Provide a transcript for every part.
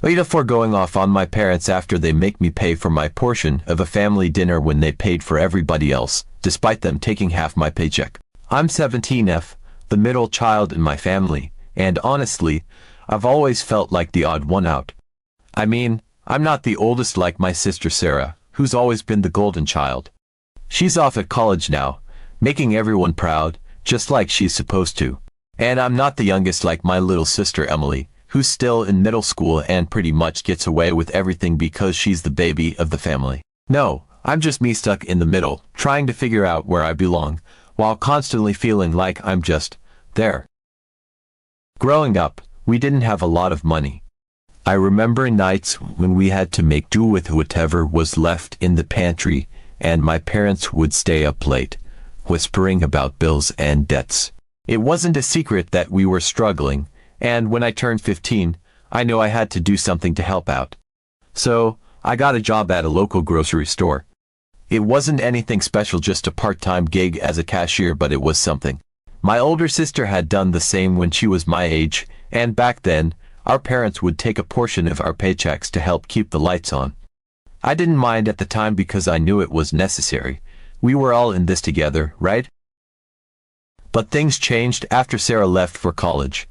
AITA for going off on my parents after they make me pay for my portion of a family dinner when they paid for everybody else, despite them taking half my paycheck. I'm 17F, the middle child in my family, and honestly, I've always felt like the odd one out. I mean, I'm not the oldest like my sister Sarah, who's always been the golden child. She's off at college now, making everyone proud, just like she's supposed to. And I'm not the youngest like my little sister Emily, who's still in middle school and pretty much gets away with everything because she's the baby of the family. No, I'm just me stuck in the middle, trying to figure out where I belong, while constantly feeling like I'm just there. Growing up, we didn't have a lot of money. I remember nights when we had to make do with whatever was left in the pantry, and my parents would stay up late, whispering about bills and debts. It wasn't a secret that we were struggling, and when I turned 15, I knew I had to do something to help out. So, I got a job at a local grocery store. It wasn't anything special, just a part-time gig as a cashier, but it was something. My older sister had done the same when she was my age, and back then, our parents would take a portion of our paychecks to help keep the lights on. I didn't mind at the time because I knew it was necessary. We were all in this together, right? But things changed after Sarah left for college.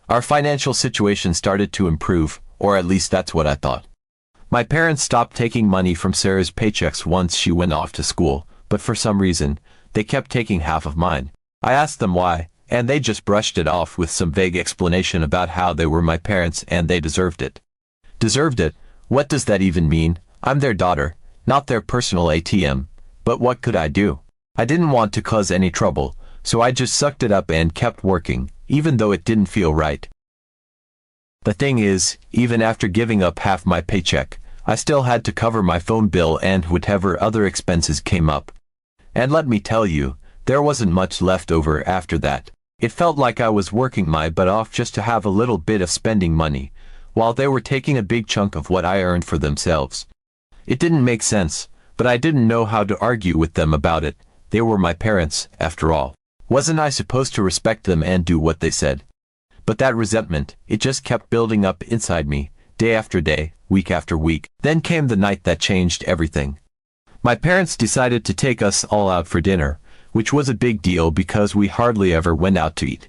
Our financial situation started to improve, or at least that's what I thought. My parents stopped taking money from Sarah's paychecks once she went off to school, but for some reason, they kept taking half of mine. I asked them why, and they just brushed it off with some vague explanation about how they were my parents and they deserved it. Deserved it? What does that even mean? I'm their daughter, not their personal ATM. But what could I do? I didn't want to cause any trouble, so I just sucked it up and kept working, even though it didn't feel right. The thing is, even after giving up half my paycheck, I still had to cover my phone bill and whatever other expenses came up. And let me tell you, there wasn't much left over after that. It felt like I was working my butt off just to have a little bit of spending money, while they were taking a big chunk of what I earned for themselves. It didn't make sense, but I didn't know how to argue with them about it. They were my parents, after all. Wasn't I supposed to respect them and do what they said? But that resentment, it just kept building up inside me, day after day, week after week. Then came the night that changed everything. My parents decided to take us all out for dinner, which was a big deal because we hardly ever went out to eat.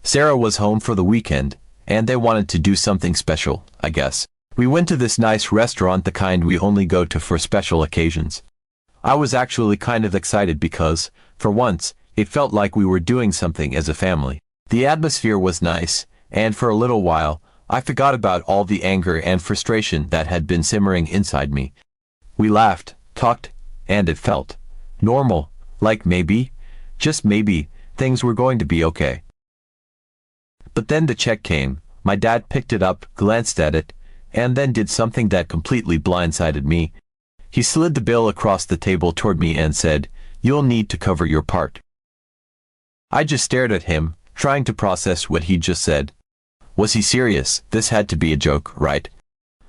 Sarah was home for the weekend, and they wanted to do something special, I guess. We went to this nice restaurant, the kind we only go to for special occasions. I was actually kind of excited because, for once, it felt like we were doing something as a family. The atmosphere was nice, and for a little while, I forgot about all the anger and frustration that had been simmering inside me. We laughed, talked, and it felt normal, like maybe, just maybe, things were going to be okay. But then the check came. My dad picked it up, glanced at it, and then did something that completely blindsided me. He slid the bill across the table toward me and said, "You'll need to cover your part." I just stared at him, trying to process what he just said. Was he serious? This had to be a joke, right?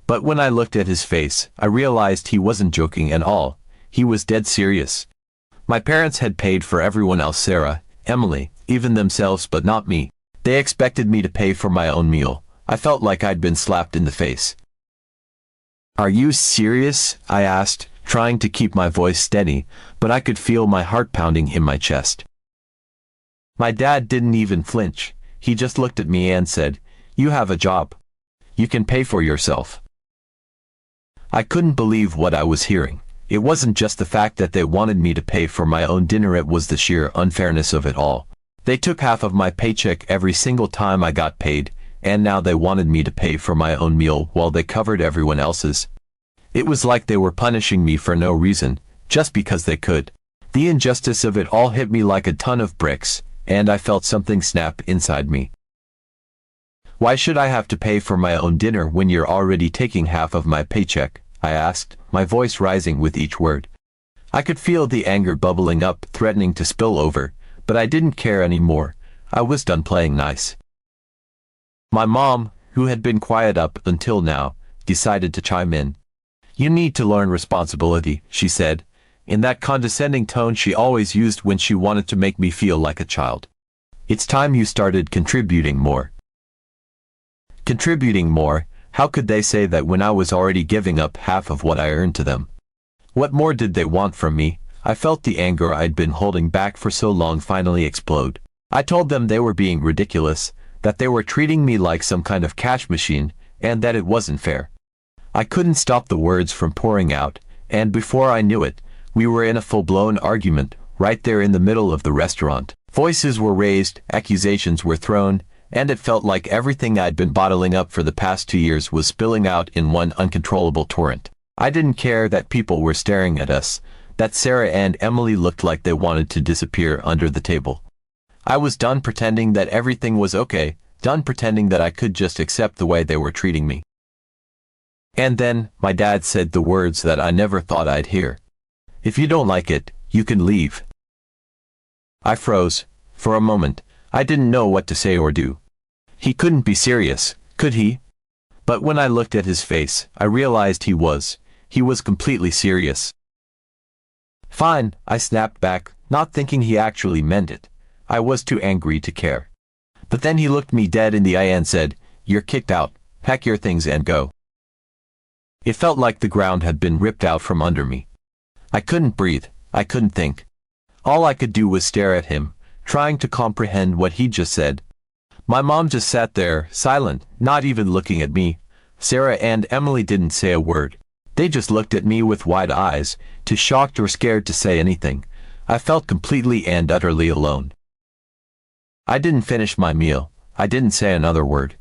But when I looked at his face, I realized he wasn't joking at all. He was dead serious. My parents had paid for everyone else, Sarah, Emily, even themselves, but not me. They expected me to pay for my own meal. I felt like I'd been slapped in the face. "Are you serious?" I asked, trying to keep my voice steady, but I could feel my heart pounding in my chest. My dad didn't even flinch. He just looked at me and said, "You have a job. You can pay for yourself." I couldn't believe what I was hearing. It wasn't just the fact that they wanted me to pay for my own dinner, it was the sheer unfairness of it all. They took half of my paycheck every single time I got paid, and now they wanted me to pay for my own meal while they covered everyone else's. It was like they were punishing me for no reason, just because they could. The injustice of it all hit me like a ton of bricks, and I felt something snap inside me. "Why should I have to pay for my own dinner when you're already taking half of my paycheck?" I asked, my voice rising with each word. I could feel the anger bubbling up, threatening to spill over, but I didn't care anymore. I was done playing nice. My mom, who had been quiet up until now, decided to chime in. "You need to learn responsibility," she said, in that condescending tone she always used when she wanted to make me feel like a child. "It's time you started contributing more." Contributing more? How could they say that when I was already giving up half of what I earned to them? What more did they want from me? I felt the anger I'd been holding back for so long finally explode. I told them they were being ridiculous, that they were treating me like some kind of cash machine, and that it wasn't fair. I couldn't stop the words from pouring out, and before I knew it, we were in a full-blown argument, right there in the middle of the restaurant. Voices were raised, accusations were thrown, and it felt like everything I'd been bottling up for the past 2 years was spilling out in one uncontrollable torrent. I didn't care that people were staring at us, that Sarah and Emily looked like they wanted to disappear under the table. I was done pretending that everything was okay, done pretending that I could just accept the way they were treating me. And then, my dad said the words that I never thought I'd hear. "If you don't like it, you can leave." I froze. For a moment, I didn't know what to say or do. He couldn't be serious, could he? But when I looked at his face, I realized he was. He was completely serious. "Fine," I snapped back, not thinking he actually meant it. I was too angry to care. But then he looked me dead in the eye and said, "You're kicked out. Pack your things and go." It felt like the ground had been ripped out from under me. I couldn't breathe. I couldn't think. All I could do was stare at him, trying to comprehend what he just said. My mom just sat there, silent, not even looking at me. Sarah and Emily didn't say a word. They just looked at me with wide eyes, too shocked or scared to say anything. I felt completely and utterly alone. I didn't finish my meal. I didn't say another word.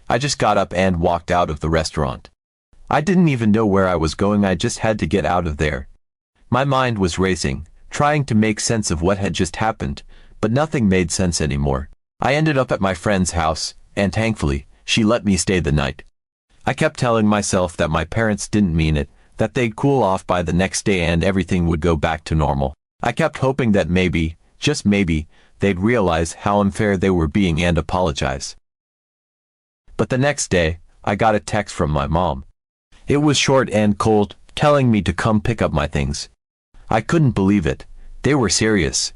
I just got up and walked out of the restaurant. I didn't even know where I was going. I just had to get out of there. My mind was racing, trying to make sense of what had just happened, but nothing made sense anymore. I ended up at my friend's house, and thankfully, she let me stay the night. I kept telling myself that my parents didn't mean it, that they'd cool off by the next day and everything would go back to normal. I kept hoping that maybe, just maybe, they'd realize how unfair they were being and apologize. But the next day, I got a text from my mom. It was short and cold, telling me to come pick up my things. I couldn't believe it. They were serious.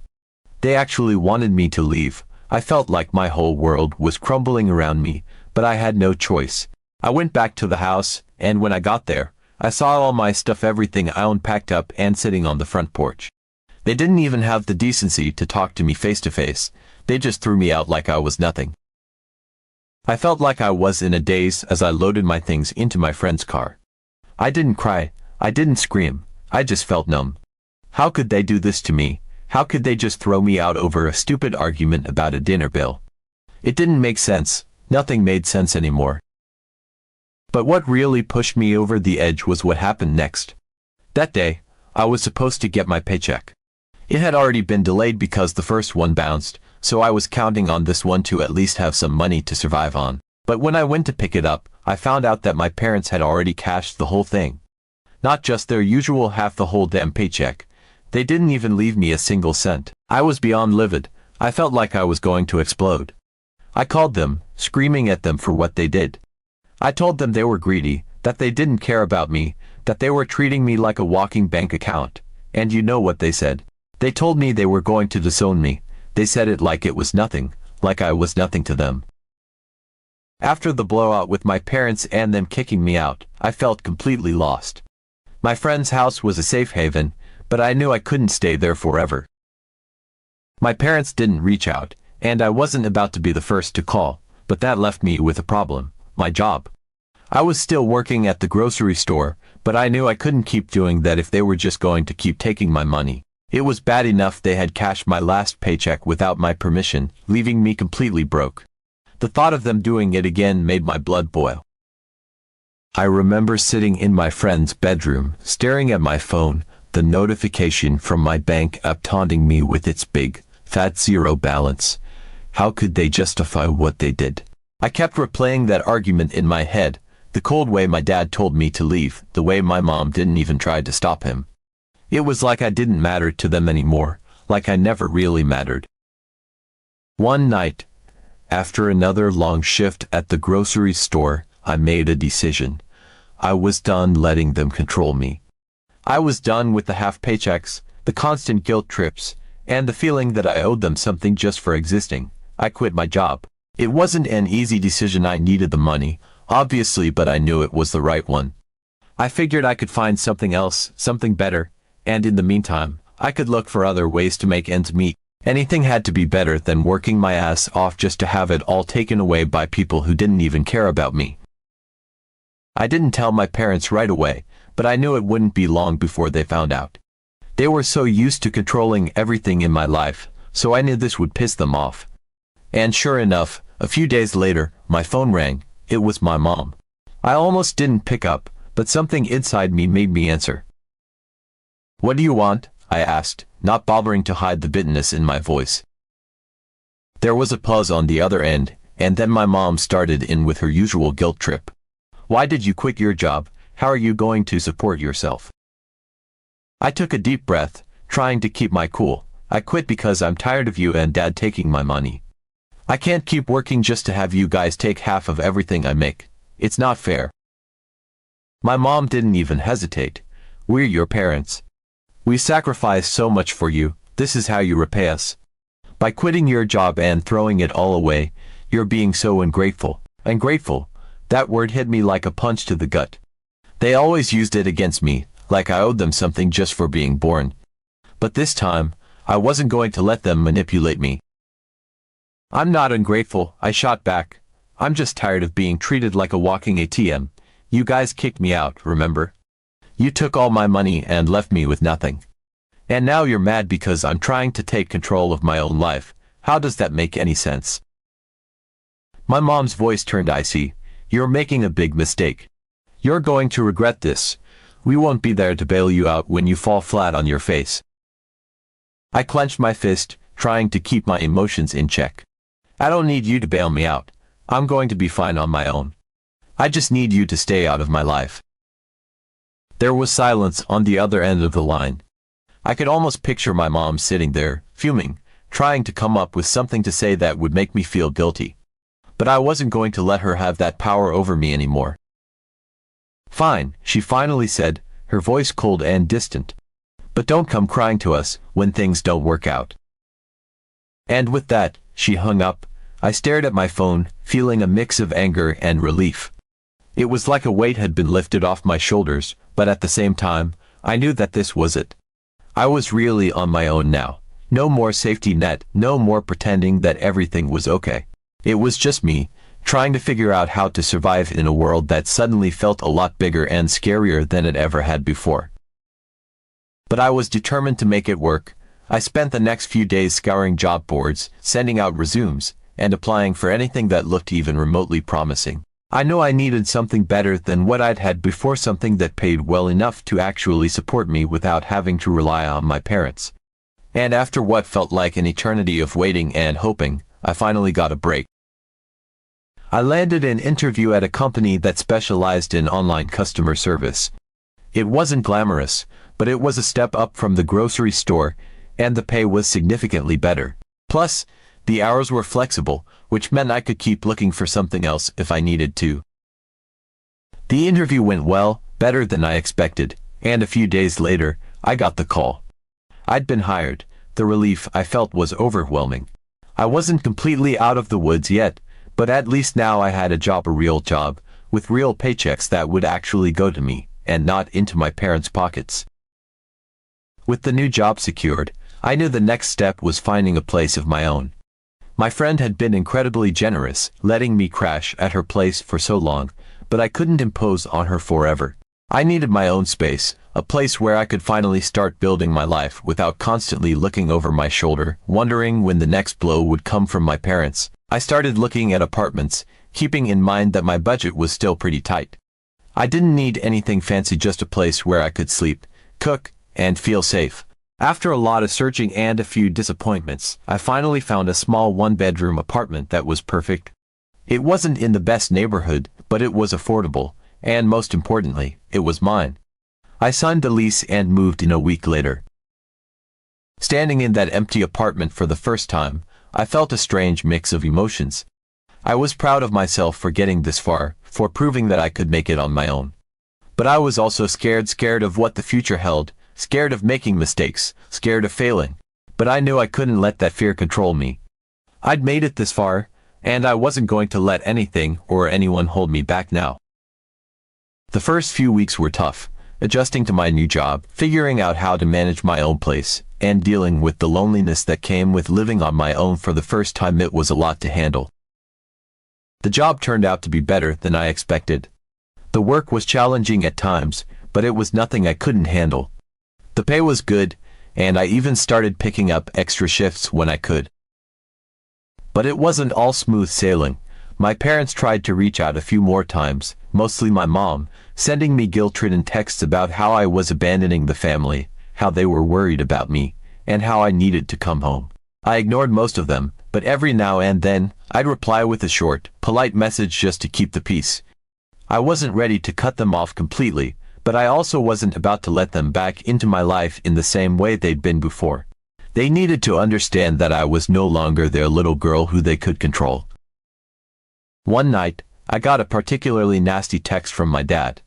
They actually wanted me to leave. I felt like my whole world was crumbling around me, but I had no choice. I went back to the house, and when I got there, I saw all my stuff, everything I owned, packed up and sitting on the front porch. They didn't even have the decency to talk to me face to face. They just threw me out like I was nothing. I felt like I was in a daze as I loaded my things into my friend's car. I didn't cry. I didn't scream. I just felt numb. How could they do this to me? How could they just throw me out over a stupid argument about a dinner bill? It didn't make sense. Nothing made sense anymore. But what really pushed me over the edge was what happened next. That day, I was supposed to get my paycheck. It had already been delayed because the first one bounced, so I was counting on this one to at least have some money to survive on. But when I went to pick it up, I found out that my parents had already cashed the whole thing. Not just their usual half the whole damn paycheck. They didn't even leave me a single cent. I was beyond livid. I felt like I was going to explode. I called them, screaming at them for what they did. I told them they were greedy, that they didn't care about me, that they were treating me like a walking bank account. And you know what they said? They told me they were going to disown me. They said it like it was nothing, like I was nothing to them. After the blowout with my parents and them kicking me out, I felt completely lost. My friend's house was a safe haven, but I knew I couldn't stay there forever. My parents didn't reach out, and I wasn't about to be the first to call, but that left me with a problem: my job. I was still working at the grocery store, but I knew I couldn't keep doing that if they were just going to keep taking my money. It was bad enough they had cashed my last paycheck without my permission, leaving me completely broke. The thought of them doing it again made my blood boil. I remember sitting in my friend's bedroom, staring at my phone, the notification from my bank app taunting me with its big, fat zero balance. How could they justify what they did? I kept replaying that argument in my head, the cold way my dad told me to leave, the way my mom didn't even try to stop him. It was like I didn't matter to them anymore, like I never really mattered. One night, after another long shift at the grocery store, I made a decision. I was done letting them control me. I was done with the half paychecks, the constant guilt trips, and the feeling that I owed them something just for existing. I quit my job. It wasn't an easy decision. I needed the money. obviously, but I knew it was the right one. I figured I could find something else, something better, and in the meantime, I could look for other ways to make ends meet. Anything had to be better than working my ass off just to have it all taken away by people who didn't even care about me. I didn't tell my parents right away, but I knew it wouldn't be long before they found out. They were so used to controlling everything in my life, so I knew this would piss them off. And sure enough, a few days later, my phone rang. It was my mom. I almost didn't pick up, but something inside me made me answer. "What do you want?" I asked, not bothering to hide the bitterness in my voice. There was a pause on the other end, and then my mom started in with her usual guilt trip. "Why did you quit your job? How are you going to support yourself?" I took a deep breath, trying to keep my cool. "I quit because I'm tired of you and Dad taking my money. I can't keep working just to have you guys take half of everything I make. It's not fair." My mom didn't even hesitate. "We're your parents. We sacrificed so much for you. This is how you repay us. By quitting your job and throwing it all away, you're being so ungrateful." Ungrateful. That word hit me like a punch to the gut. They always used it against me, like I owed them something just for being born. But this time, I wasn't going to let them manipulate me. "I'm not ungrateful," I shot back. "I'm just tired of being treated like a walking ATM. You guys kicked me out, remember? You took all my money and left me with nothing. And now you're mad because I'm trying to take control of my own life. How does that make any sense?" My mom's voice turned icy. "You're making a big mistake. You're going to regret this. We won't be there to bail you out when you fall flat on your face." I clenched my fist, trying to keep my emotions in check. "I don't need you to bail me out. I'm going to be fine on my own. I just need you to stay out of my life." There was silence on the other end of the line. I could almost picture my mom sitting there, fuming, trying to come up with something to say that would make me feel guilty. But I wasn't going to let her have that power over me anymore. "Fine," she finally said, her voice cold and distant. "But don't come crying to us when things don't work out." And with that, she hung up. I stared at my phone, feeling a mix of anger and relief. It was like a weight had been lifted off my shoulders, but at the same time, I knew that this was it. I was really on my own now. No more safety net, no more pretending that everything was okay. It was just me, trying to figure out how to survive in a world that suddenly felt a lot bigger and scarier than it ever had before. But I was determined to make it work. I spent the next few days scouring job boards, sending out resumes, and applying for anything that looked even remotely promising. I knew I needed something better than what I'd had before, something that paid well enough to actually support me without having to rely on my parents. And after what felt like an eternity of waiting and hoping, I finally got a break. I landed an interview at a company that specialized in online customer service. It wasn't glamorous, but it was a step up from the grocery store, and the pay was significantly better. Plus, the hours were flexible, which meant I could keep looking for something else if I needed to. The interview went well, better than I expected, and a few days later, I got the call. I'd been hired. The relief I felt was overwhelming. I wasn't completely out of the woods yet, but at least now I had a job, a real job, with real paychecks that would actually go to me, and not into my parents' pockets. With the new job secured, I knew the next step was finding a place of my own. My friend had been incredibly generous, letting me crash at her place for so long, but I couldn't impose on her forever. I needed my own space, a place where I could finally start building my life without constantly looking over my shoulder, wondering when the next blow would come from my parents. I started looking at apartments, keeping in mind that my budget was still pretty tight. I didn't need anything fancy, just a place where I could sleep, cook, and feel safe. After a lot of searching and a few disappointments, I finally found a small one-bedroom apartment that was perfect. It wasn't in the best neighborhood, but it was affordable, and most importantly, it was mine. I signed the lease and moved in a week later. Standing in that empty apartment for the first time, I felt a strange mix of emotions. I was proud of myself for getting this far, for proving that I could make it on my own. But I was also scared of what the future held, scared of making mistakes, scared of failing. But I knew I couldn't let that fear control me. I'd made it this far, and I wasn't going to let anything or anyone hold me back now. The first few weeks were tough, adjusting to my new job, figuring out how to manage my own place, and dealing with the loneliness that came with living on my own for the first time. It was a lot to handle. The job turned out to be better than I expected. The work was challenging at times, but it was nothing I couldn't handle. The pay was good, and I even started picking up extra shifts when I could. But it wasn't all smooth sailing. My parents tried to reach out a few more times, mostly my mom, sending me guilt-ridden texts about how I was abandoning the family, how they were worried about me, and how I needed to come home. I ignored most of them, but every now and then, I'd reply with a short, polite message just to keep the peace. I wasn't ready to cut them off completely, but I also wasn't about to let them back into my life in the same way they'd been before. They needed to understand that I was no longer their little girl who they could control. One night, I got a particularly nasty text from my dad.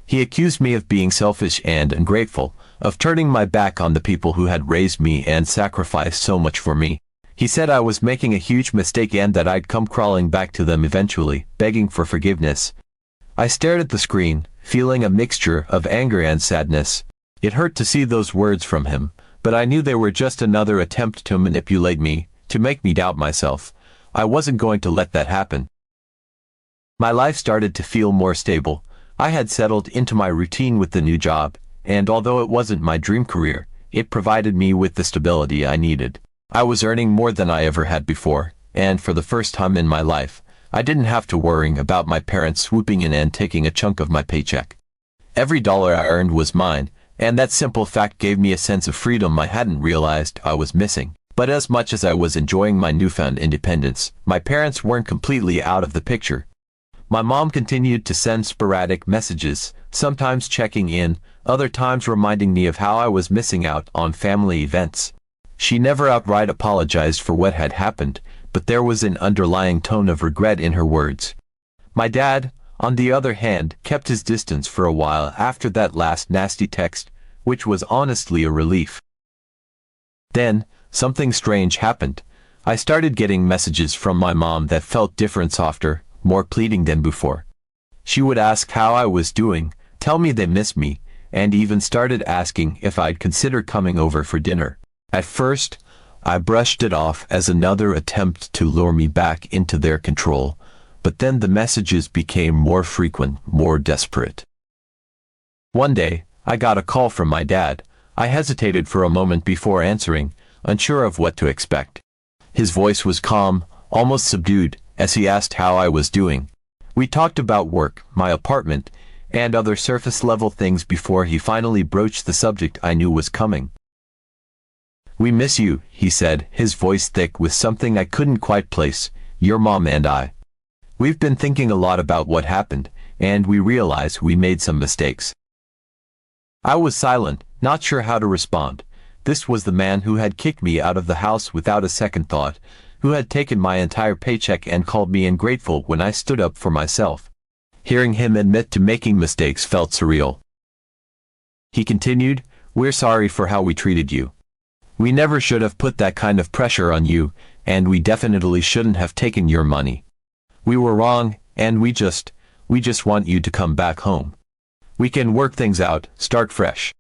He accused me of being selfish and ungrateful, of turning my back on the people who had raised me and sacrificed so much for me. He said I was making a huge mistake and that I'd come crawling back to them eventually, begging for forgiveness. I stared at the screen, feeling a mixture of anger and sadness. It hurt to see those words from him, but I knew they were just another attempt to manipulate me, to make me doubt myself. I wasn't going to let that happen. My life started to feel more stable. I had settled into my routine with the new job, and although it wasn't my dream career, it provided me with the stability I needed. I was earning more than I ever had before, and for the first time in my life, I didn't have to worry about my parents swooping in and taking a chunk of my paycheck. Every dollar I earned was mine, and that simple fact gave me a sense of freedom I hadn't realized I was missing. But as much as I was enjoying my newfound independence, my parents weren't completely out of the picture. My mom continued to send sporadic messages, sometimes checking in, other times reminding me of how I was missing out on family events. She never outright apologized for what had happened, but there was an underlying tone of regret in her words. My dad, on the other hand, kept his distance for a while after that last nasty text, which was honestly a relief. Then, something strange happened. I started getting messages from my mom that felt different, softer, more pleading than before. She would ask how I was doing, tell me they missed me, and even started asking if I'd consider coming over for dinner. At first, I brushed it off as another attempt to lure me back into their control, but then the messages became more frequent, more desperate. One day, I got a call from my dad. I hesitated for a moment before answering, unsure of what to expect. His voice was calm, almost subdued, as he asked how I was doing. We talked about work, my apartment, and other surface-level things before he finally broached the subject I knew was coming. "We miss you," he said, his voice thick with something I couldn't quite place. "Your mom and I. We've been thinking a lot about what happened, and we realize we made some mistakes." I was silent, not sure how to respond. This was the man who had kicked me out of the house without a second thought, who had taken my entire paycheck and called me ungrateful when I stood up for myself. Hearing him admit to making mistakes felt surreal. He continued, "We're sorry for how we treated you. We never should have put that kind of pressure on you, and we definitely shouldn't have taken your money. We were wrong, and we just want you to come back home. We can work things out, start fresh."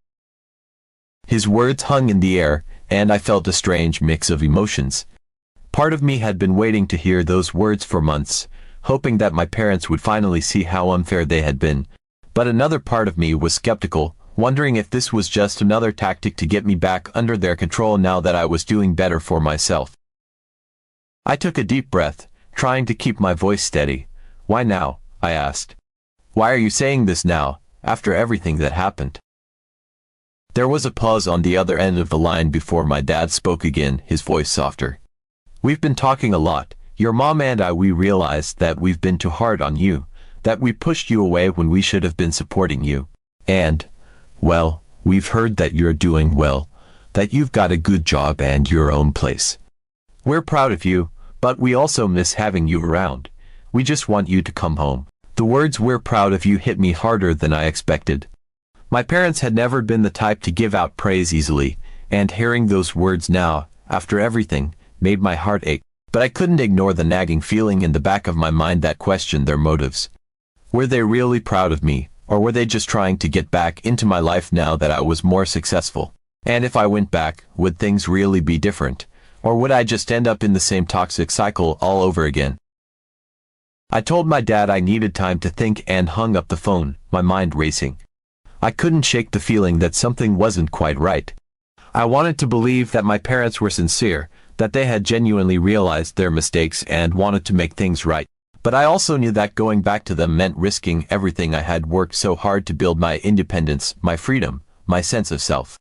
His words hung in the air, and I felt a strange mix of emotions. Part of me had been waiting to hear those words for months, hoping that my parents would finally see how unfair they had been. But another part of me was skeptical, wondering if this was just another tactic to get me back under their control now that I was doing better for myself. I took a deep breath, trying to keep my voice steady. "Why now?" I asked. "Why are you saying this now, after everything that happened?" There was a pause on the other end of the line before my dad spoke again, his voice softer. "We've been talking a lot, your mom and I. We realized that we've been too hard on you, that we pushed you away when we should have been supporting you. And, well, we've heard that you're doing well, that you've got a good job and your own place. We're proud of you, but we also miss having you around. We just want you to come home." The words "we're proud of you" hit me harder than I expected. My parents had never been the type to give out praise easily, and hearing those words now, after everything, made my heart ache. But I couldn't ignore the nagging feeling in the back of my mind that questioned their motives. Were they really proud of me, or were they just trying to get back into my life now that I was more successful? And if I went back, would things really be different? Or would I just end up in the same toxic cycle all over again? I told my dad I needed time to think and hung up the phone, my mind racing. I couldn't shake the feeling that something wasn't quite right. I wanted to believe that my parents were sincere, that they had genuinely realized their mistakes and wanted to make things right. But I also knew that going back to them meant risking everything I had worked so hard to build: my independence, my freedom, my sense of self.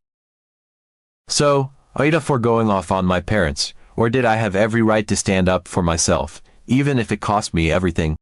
So, AITA for going off on my parents, or did I have every right to stand up for myself, even if it cost me everything?